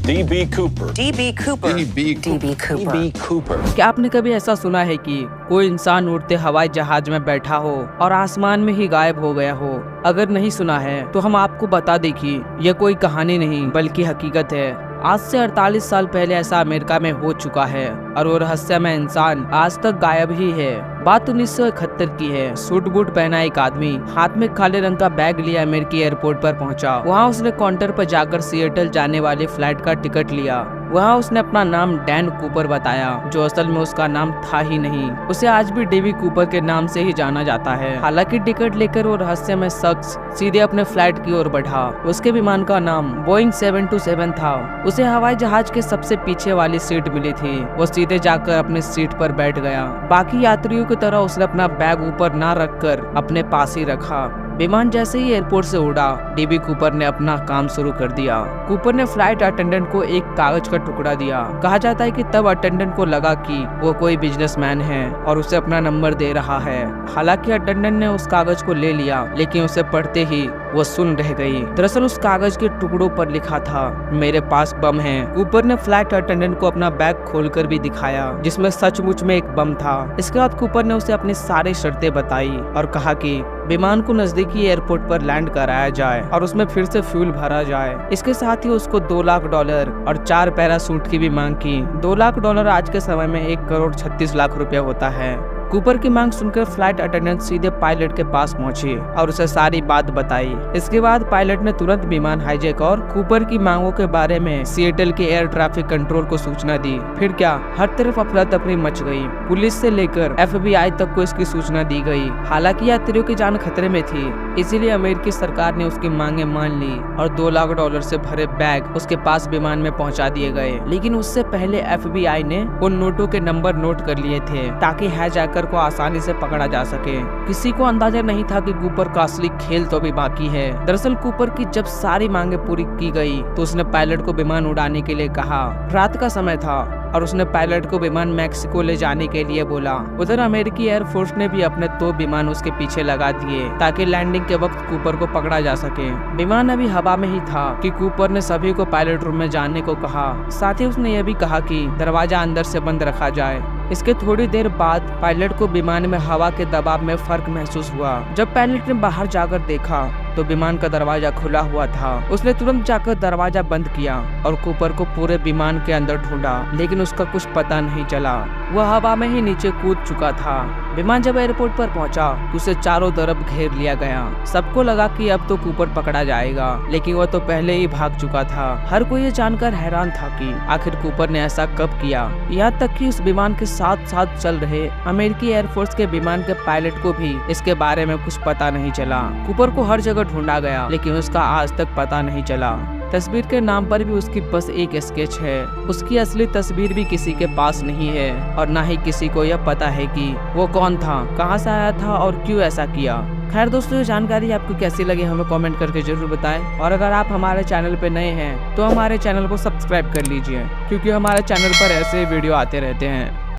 D.B. Cooper. D.B. Cooper. D.B. D.B. Cooper. D.B. Cooper. क्या आपने कभी ऐसा सुना है कि कोई इंसान उड़ते हवाई जहाज में बैठा हो और आसमान में ही गायब हो गया हो? अगर नहीं सुना है तो हम आपको बता दें कि यह कोई कहानी नहीं बल्कि हकीकत है। आज से 48 साल पहले ऐसा अमेरिका में हो चुका है और वो रहस्यमय इंसान आज तक गायब ही है। बात 1971 की है। सूट बूट पहना एक आदमी हाथ में काले रंग का बैग लिया अमेरिकी एयरपोर्ट पर पहुंचा। वहां उसने काउंटर पर जाकर सिएटल जाने वाले फ्लाइट का टिकट लिया। वहां उसने अपना नाम डैन कूपर बताया, जो असल में उसका नाम था ही नहीं। उसे आज भी डीबी कूपर के नाम से ही जाना जाता है। हालांकि टिकट लेकर वो रहस्यमय शख्स सीधे अपने फ्लाइट की ओर बढ़ा। उसके विमान का नाम बोइंग 727 था। उसे हवाई जहाज के सबसे पीछे वाली सीट मिली थी। वो सीधे जाकर अपनी सीट पर बैठ गया। बाकी यात्रियों की तरह उसने अपना बैग ऊपर ना रखकर अपने पास ही रखा। विमान जैसे ही एयरपोर्ट से उड़ा, डीबी कूपर ने अपना काम शुरू कर दिया। कूपर ने फ्लाइट अटेंडेंट को एक कागज का टुकड़ा दिया। कहा जाता है कि तब अटेंडेंट को लगा कि वो कोई बिजनेसमैन है और उसे अपना नंबर दे रहा है। हालांकि अटेंडेंट ने उस कागज को ले लिया, लेकिन उसे पढ़ते ही वो सुन रह गई। दरअसल उस कागज के टुकड़ों पर लिखा था, मेरे पास बम है। कूपर ने फ्लाइट अटेंडेंट को अपना बैग खोलकर भी दिखाया, जिसमें सचमुच में एक बम था। इसके बाद कूपर ने उसे अपनी सारी शर्तें बताई और कहा कि विमान को नजदीकी एयरपोर्ट पर लैंड कराया जाए और उसमें फिर से फ्यूल भरा जाए। इसके साथ ही उसको $2 लाख और 4 पैराशूट की भी मांग की। $2 लाख आज के समय में 1,36,00,000 रुपया होता है। कूपर की मांग सुनकर फ्लाइट अटेंडेंट सीधे पायलट के पास पहुंची और उसे सारी बात बताई। इसके बाद पायलट ने तुरंत विमान हाईजैक और कूपर की मांगों के बारे में सिएटल के एयर ट्रैफिक कंट्रोल को सूचना दी। फिर क्या, हर तरफ अफरा तफरी मच गई। पुलिस से लेकर FBI तक को इसकी सूचना दी गई। हालांकि यात्रियों की जान खतरे में थी, इसीलिए अमेरिकी सरकार ने उसकी मांगे मान ली और $2 लाख से भरे बैग उसके पास विमान में पहुँचा दिए गए। लेकिन उससे पहले FBI ने उन नोटों के नंबर नोट कर लिए थे ताकि हाईजैकर को आसानी से पकड़ा जा सके। किसी को अंदाजा नहीं था कि कूपर का असली खेल तो भी बाकी है। दरअसल कूपर की जब सारी मांगे पूरी की गई तो उसने पायलट को विमान उड़ाने के लिए कहा। रात का समय था और उसने पायलट को विमान मैक्सिको ले जाने के लिए बोला। उधर अमेरिकी एयरफोर्स ने भी अपने 2 विमान उसके पीछे लगा दिए ताकि लैंडिंग के वक्त कूपर को पकड़ा जा सके। विमान अभी हवा में ही था कि कूपर ने सभी को पायलट रूम में जाने को कहा। साथ ही उसने यह भी कहा कि दरवाजा अंदर से बंद रखा जाए। इसके थोड़ी देर बाद पायलट को विमान में हवा के दबाव में फर्क महसूस हुआ। जब पायलट ने बाहर जाकर देखा तो विमान का दरवाजा खुला हुआ था। उसने तुरंत जाकर दरवाजा बंद किया और कूपर को पूरे विमान के अंदर ढूंढा, लेकिन उसका कुछ पता नहीं चला। वह हवा में ही नीचे कूद चुका था। विमान जब एयरपोर्ट पर पहुंचा तो उसे चारों तरफ घेर लिया गया। सबको लगा कि अब तो कूपर पकड़ा जाएगा, लेकिन वह तो पहले ही भाग चुका था। हर कोई ये जानकर हैरान था कि आखिर कूपर ने ऐसा कब किया। यहाँ तक कि उस विमान के साथ साथ चल रहे अमेरिकी एयरफोर्स के विमान के पायलट को भी इसके बारे में कुछ पता नहीं चला। कूपर को हर जगह ढूंढा गया, लेकिन उसका आज तक पता नहीं चला। तस्वीर के नाम पर भी उसकी बस एक स्केच है। उसकी असली तस्वीर भी किसी के पास नहीं है और ना ही किसी को यह पता है कि वो कौन था, कहां से आया था और क्यों ऐसा किया। खैर दोस्तों, ये जानकारी आपको कैसी लगी हमें कमेंट करके जरूर बताएं। और अगर आप हमारे चैनल पे नए हैं तो हमारे चैनल को सब्सक्राइब कर लीजिए, क्योंकि हमारे चैनल पर ऐसे वीडियो आते रहते हैं।